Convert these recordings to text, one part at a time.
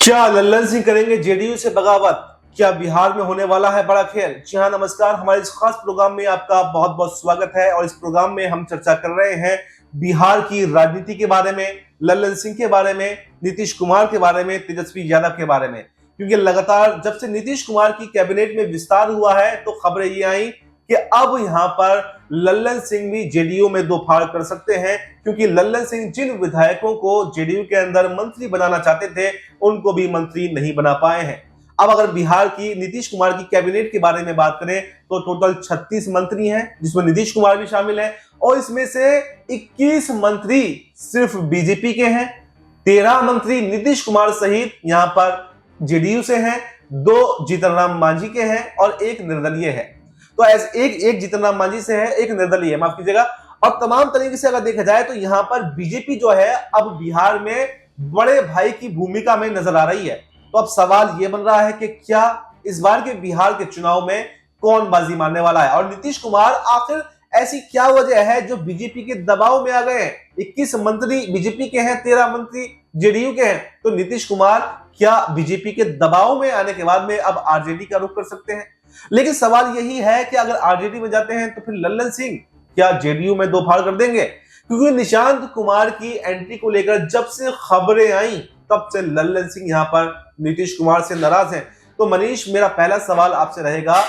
क्या लल्लन सिंह करेंगे जेडीयू से बगावत? क्या बिहार में होने वाला है बड़ा खेल? जी हाँ, नमस्कार। हमारे इस खास प्रोग्राम में आपका बहुत बहुत स्वागत है और इस प्रोग्राम में हम चर्चा कर रहे हैं बिहार की राजनीति के बारे में, लल्लन सिंह के बारे में, नीतीश कुमार के बारे में, तेजस्वी यादव के बारे में। क्योंकि लगातार जब से नीतीश कुमार की कैबिनेट में विस्तार हुआ है तो खबरें ये आई कि अब यहां पर लल्लन सिंह भी जेडीयू में दो फाड़ कर सकते हैं, क्योंकि लल्लन सिंह जिन विधायकों को जेडीयू के अंदर मंत्री बनाना चाहते थे उनको भी मंत्री नहीं बना पाए हैं। अब अगर बिहार की नीतीश कुमार की कैबिनेट के बारे में बात करें तो टोटल 36 मंत्री हैं, जिसमें नीतीश कुमार भी शामिल है, और इसमें से 21 मंत्री सिर्फ बीजेपी के हैं, 13 मंत्री नीतीश कुमार सहित यहां पर जेडीयू से हैं, 2 जीतन राम मांझी के हैं और 1 निर्दलीय है। तो एक जीतन राम मांझी से है, 1 निर्दलीय है, माफ कीजिएगा। और तमाम तरीके से अगर देखा जाए तो यहां पर बीजेपी जो है अब बिहार में बड़े भाई की भूमिका में नजर आ रही है। तो अब सवाल यह बन रहा है कि क्या इस बार के बिहार के चुनाव में कौन बाजी मारने वाला है और नीतीश कुमार आखिर ऐसी क्या वजह है जो बीजेपी के दबाव में आ गए हैं? 21 मंत्री बीजेपी के हैं, 13 मंत्री जेडीयू के हैं, तो नीतीश कुमार क्या बीजेपी के दबाव में आने के बाद में अब आरजेडी का रुख कर सकते हैं? लेकिन सवाल यही है कि अगर आरजेडी में जाते हैं तो फिर लल्लन सिंह क्या जेडीयू में दो फाड़ कर देंगे? क्योंकि निशांत कुमार की एंट्री को लेकर जब से खबरें आई तब से लल्लन सिंह यहां पर नीतीश कुमार से नाराज हैं। तो मनीष, मेरा पहला सवाल आपसे रहेगा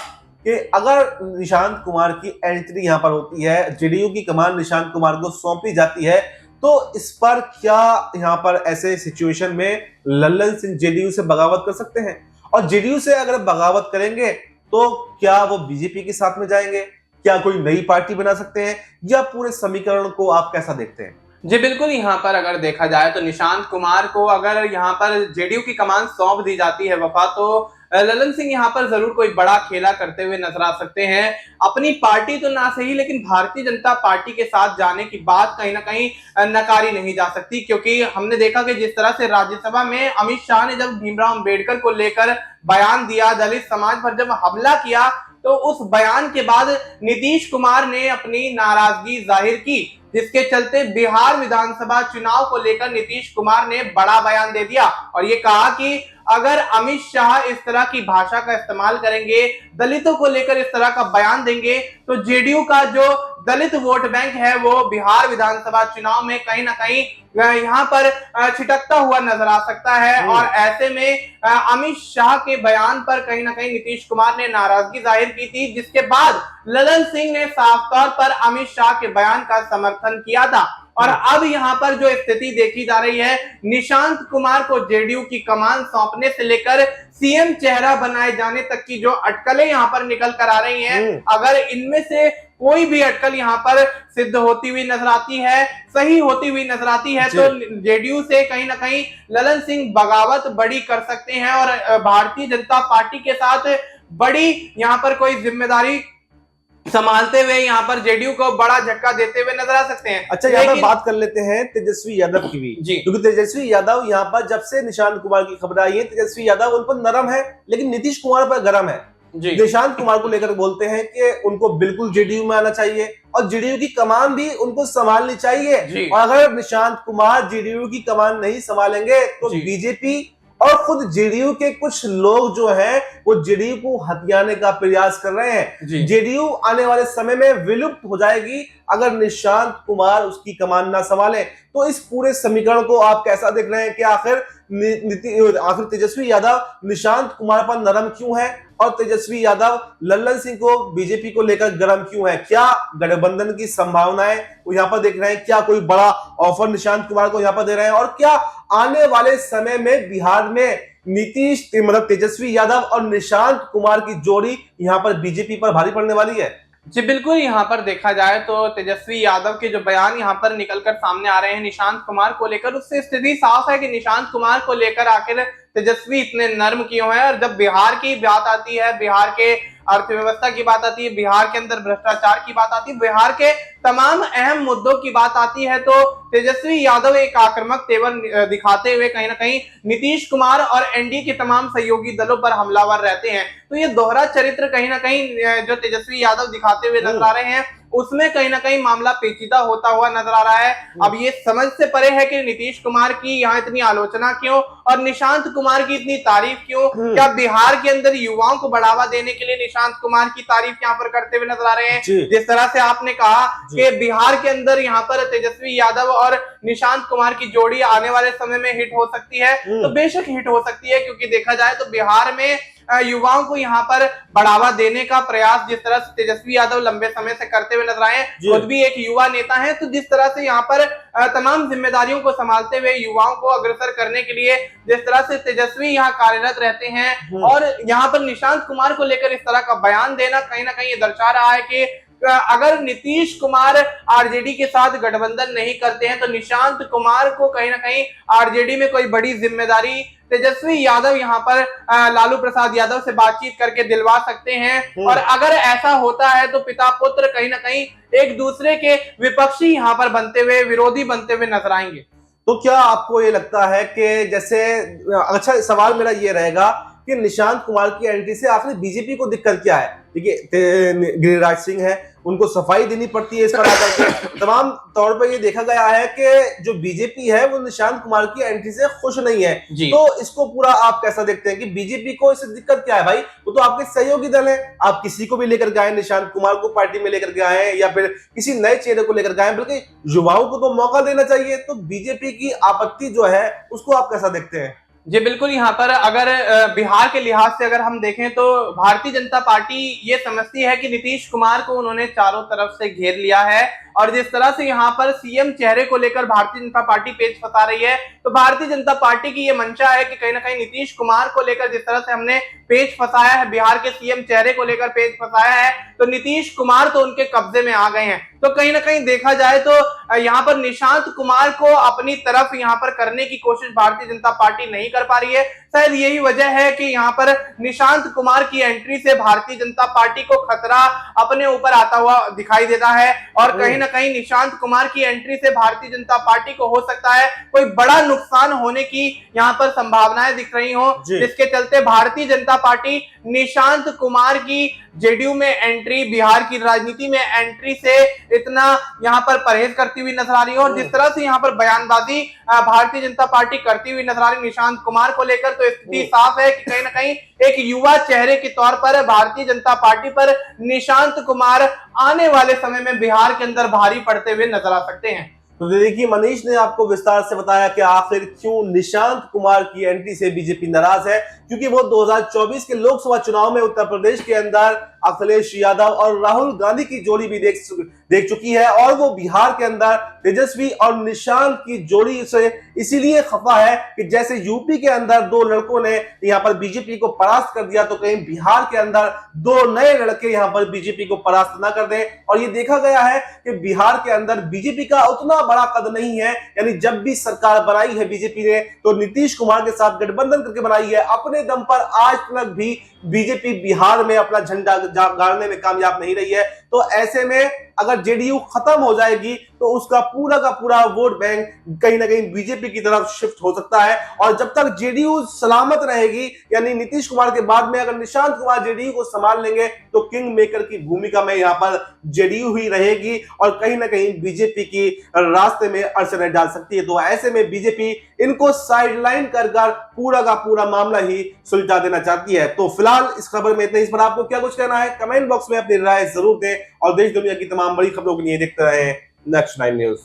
कि अगर निशांत कुमार की एंट्री यहां पर होती है, जेडीयू की कमान निशांत कुमार को सौंपी जाती है, तो इस पर क्या यहां पर ऐसे सिचुएशन में लल्लन सिंह जेडीयू से बगावत कर सकते हैं? और जेडीयू से अगर बगावत करेंगे तो क्या वो बीजेपी के साथ में जाएंगे? क्या कोई नई पार्टी बना सकते हैं, या पूरे समीकरण को आप कैसा देखते हैं? जी बिल्कुल, यहाँ पर अगर देखा जाए तो निशांत कुमार को अगर यहाँ पर जेडीयू की कमान सौंप दी जाती है वफा, तो लल्लन सिंह यहाँ पर जरूर कोई बड़ा खेला करते हुए नजर आ सकते हैं। अपनी पार्टी तो ना सही, लेकिन भारतीय जनता पार्टी के साथ जाने की बात कहीं ना कहीं नकारी नहीं जा सकती, क्योंकि हमने देखा कि जिस तरह से राज्यसभा में अमित शाह ने जब भीमराव अंबेडकर को लेकर बयान दिया, दलित समाज पर जब हमला किया, तो उस बयान के बाद नीतीश कुमार ने अपनी नाराजगी जाहिर की, जिसके चलते बिहार विधानसभा चुनाव को लेकर नीतीश कुमार ने बड़ा बयान दे दिया और ये कहा कि अगर अमित शाह इस तरह की भाषा का इस्तेमाल करेंगे, दलितों को लेकर इस तरह का बयान देंगे, तो जेडीयू का जो दलित वोट बैंक है वो बिहार विधानसभा चुनाव में कहीं ना कहीं यहाँ पर छिटकता हुआ नजर आ सकता है। और ऐसे में अमित शाह के बयान पर कहीं ना कहीं नीतीश कुमार ने नाराजगी जाहिर की थी, जिसके बाद लल्लन सिंह ने साफ तौर पर अमित शाह के बयान का समर्थन किया था। और अब यहाँ पर जो स्थिति देखी जा रही है, निशांत कुमार को जेडीयू की कमान सौंपने से लेकर सीएम चेहरा बनाए जाने तक की जो अटकलें यहाँ पर निकल कर आ रही हैं, अगर इनमें से कोई भी अटकल यहाँ पर सिद्ध होती हुई नजर आती है, सही होती हुई नजर आती है, तो जेडीयू से कहीं ना कहीं लल्लन सिंह बगावत बड़ी कर सकते हैं और भारतीय जनता पार्टी के साथ बड़ी यहाँ पर कोई जिम्मेदारी संभालते हुए यहाँ पर जेडीयू को बड़ा झटका देते हुए नजर आ सकते हैं। अच्छा, यहाँ पर बात कर लेते हैं तेजस्वी यादव की भी, क्योंकि तेजस्वी यादव यहाँ पर जब से निशांत कुमार की खबर आई है, तेजस्वी यादव उन पर नरम है लेकिन नीतीश कुमार पर गरम है। निशांत कुमार को लेकर बोलते हैं कि उनको बिल्कुल जेडीयू में आना चाहिए और जेडीयू की कमान भी उनको संभालनी चाहिए, और अगर निशांत कुमार जेडीयू की कमान नहीं संभालेंगे तो बीजेपी और खुद जेडीयू के कुछ लोग जो हैं वो जेडीयू को हथियाने का प्रयास कर रहे हैं। जेडीयू आने वाले समय में विलुप्त हो जाएगी अगर निशांत कुमार उसकी कमान ना संभाले। तो इस पूरे समीकरण को आप कैसा देख रहे हैं कि आखिर तेजस्वी यादव निशांत कुमार पर नरम क्यों है और तेजस्वी यादव लल्लन सिंह को बीजेपी को लेकर गरम क्यों है? क्या गठबंधन की संभावनाएं वो यहाँ पर देख रहे हैं? क्या कोई बड़ा ऑफर निशांत कुमार को यहाँ पर दे रहे हैं? और क्या आने वाले समय में बिहार में नीतीश मतलब तेजस्वी यादव और निशांत कुमार की जोड़ी यहाँ पर बीजेपी पर भारी पड़ने वाली है? जी बिल्कुल, यहाँ पर देखा जाए तो तेजस्वी यादव के जो बयान यहाँ पर निकलकर सामने आ रहे हैं निशांत कुमार को लेकर, उससे स्थिति साफ है कि निशांत कुमार को लेकर आखिर तेजस्वी इतने नर्म क्यों है। और जब बिहार की बात आती है, बिहार के अर्थव्यवस्था की बात आती है, बिहार के अंदर भ्रष्टाचार की बात आती है, बिहार के तमाम अहम मुद्दों की बात आती है, तो तेजस्वी यादव एक आक्रामक तेवर दिखाते हुए कहीं ना कहीं नीतीश कुमार और एनडीए के तमाम सहयोगी दलों पर हमलावर रहते हैं। तो ये दोहरा चरित्र कहीं ना कहीं जो तेजस्वी यादव दिखाते हुए नजर आ रहे हैं, उसमें कहीं ना कहीं मामला पेचीदा होता हुआ नजर आ रहा है। अब ये समझ से परे है कि नीतीश कुमार की यहाँ इतनी आलोचना क्यों और निशांत कुमार की इतनी तारीफ क्यों। क्या बिहार के अंदर युवाओं को बढ़ावा देने के लिए निशांत कुमार की तारीफ यहाँ पर करते हुए नजर आ रहे हैं? जिस तरह से आपने कहा कि बिहार के अंदर यहाँ पर तेजस्वी यादव और निशांत कुमार की जोड़ी आने वाले समय में हिट हो सकती है, तो बेशक हिट हो सकती है, क्योंकि देखा जाए तो बिहार में युवाओं को यहाँ पर बढ़ावा देने का प्रयास जिस तरह से तेजस्वी यादव लंबे समय से करते हुए नजर आए, खुद भी एक युवा नेता हैं, तो जिस तरह से यहाँ पर तमाम जिम्मेदारियों को संभालते हुए युवाओं को अग्रसर करने के लिए जिस तरह से तेजस्वी यहाँ कार्यरत रहते हैं और यहाँ पर निशांत कुमार को लेकर इस तरह का बयान देना कहीं ना कहीं ये दर्शा रहा है कि अगर नीतीश कुमार आरजेडी के साथ गठबंधन नहीं करते हैं तो निशांत कुमार को कहीं ना कहीं आरजेडी में कोई बड़ी जिम्मेदारी तेजस्वी यादव यहाँ पर लालू प्रसाद यादव से बातचीत करके दिलवा सकते हैं। और अगर ऐसा होता है तो पिता पुत्र कहीं ना कहीं एक दूसरे के विपक्षी यहाँ पर बनते हुए, विरोधी बनते हुए नजर आएंगे। तो क्या आपको ये लगता है कि जैसे, अच्छा सवाल मेरा ये रहेगा कि निशांत कुमार की एंट्री से आखिर बीजेपी को दिक्कत क्या है? देखिए गिरिराज सिंह है, उनको सफाई देनी पड़ती है इस पर आकर के। तमाम तौर पर ये देखा गया है कि जो बीजेपी है वो निशांत कुमार की एंट्री से खुश नहीं है। तो इसको पूरा आप कैसा देखते हैं कि बीजेपी को इससे दिक्कत क्या है? भाई वो तो आपके सहयोगी दल है, आप किसी को भी लेकर गए, निशांत कुमार को पार्टी में लेकर गए हैं या फिर किसी नए चेहरे को लेकर गए, बल्कि युवाओं को तो मौका देना चाहिए। तो बीजेपी की आपत्ति जो है उसको आप कैसा देखते हैं? जी बिल्कुल, यहाँ पर अगर बिहार के लिहाज से अगर हम देखें तो भारतीय जनता पार्टी ये समझती है कि नीतीश कुमार को उन्होंने चारों तरफ से घेर लिया है और जिस तरह से यहाँ पर सीएम चेहरे को लेकर भारतीय जनता पार्टी पेच फंसा रही है, तो भारतीय जनता पार्टी की ये मंशा है कि कहीं ना कहीं नीतीश कुमार को लेकर जिस तरह से हमने पेच फंसाया है, बिहार के सीएम चेहरे को लेकर पेच फंसाया है, तो नीतीश कुमार तो उनके कब्जे में आ गए हैं। तो कहीं ना कहीं देखा जाए तो यहाँ पर निशांत कुमार को अपनी तरफ यहाँ पर करने की कोशिश भारतीय जनता पार्टी नहीं कर पा रही है। शायद यही वजह है कि यहाँ पर निशांत कुमार की एंट्री से भारतीय जनता पार्टी को खतरा अपने ऊपर आता हुआ दिखाई देता है और कहीं ना कहीं निशांत कुमार की एंट्री से भारतीय जनता पार्टी को हो सकता है कोई बड़ा नुकसान होने की यहाँ पर संभावनाएं दिख रही हो, जिसके चलते भारतीय जनता पार्टी निशांत कुमार की जेडीयू में एंट्री, बिहार की राजनीति में एंट्री से इतना यहाँ पर परहेज करती हुई नजर आ रही है। और जिस तरह से यहाँ पर बयानबाजी भारतीय जनता पार्टी करती हुई नजर आ रही निशांत कुमार को लेकर, तो स्थिति साफ है कि कहीं ना कहीं एक युवा चेहरे के तौर पर भारतीय जनता पार्टी पर निशांत कुमार आने वाले समय में बिहार के अंदर भारी पड़ते हुए नजर आ सकते हैं। तो देखिए, मनीष ने आपको विस्तार से बताया कि आखिर क्यों निशांत कुमार की एंट्री से बीजेपी नाराज है, क्योंकि वो 2024 के लोकसभा चुनाव में उत्तर प्रदेश के अंदर अखिलेश यादव और राहुल गांधी की जोड़ी भी देख चुकी है और वो बिहार के अंदर तेजस्वी और निशांत की जोड़ी से इसीलिए खफा है कि जैसे यूपी के अंदर दो लड़कों ने यहाँ पर बीजेपी को परास्त कर दिया, तो कहीं बिहार के अंदर दो नए लड़के यहाँ पर बीजेपी को परास्त ना कर दें। और ये देखा गया है कि बिहार के अंदर बीजेपी का उतना बड़ा कद नहीं है, यानी जब भी सरकार बनाई है बीजेपी ने तो नीतीश कुमार के साथ गठबंधन करके बनाई है। अपने दम पर आज तक भी बीजेपी बिहार में अपना झंडा गाड़ने में कामयाब नहीं रही है। तो ऐसे में अगर जेडीयू खत्म हो जाएगी तो उसका पूरा का पूरा वोट बैंक कहीं ना कहीं बीजेपी की तरफ शिफ्ट हो सकता है। और जब तक जेडीयू सलामत रहेगी, यानी नीतीश कुमार के बाद में अगर निशांत कुमार जेडीयू को संभाल लेंगे तो किंग मेकर की भूमिका में यहाँ पर जेडीयू ही रहेगी और कहीं ना कहीं बीजेपी की रास्ते में अड़चनें डाल सकती है। तो ऐसे में बीजेपी इनको साइडलाइन कर पूरा का पूरा मामला ही सुलझा देना चाहती है। तो फिलहाल इस खबर में इतना। इस पर आपको क्या कुछ कहना है कमेंट बॉक्स में अपनी राय जरूर दें और देश दुनिया की तमाम बड़ी खबरों के लिए देखते रहे नेक्स्ट 9 न्यूज।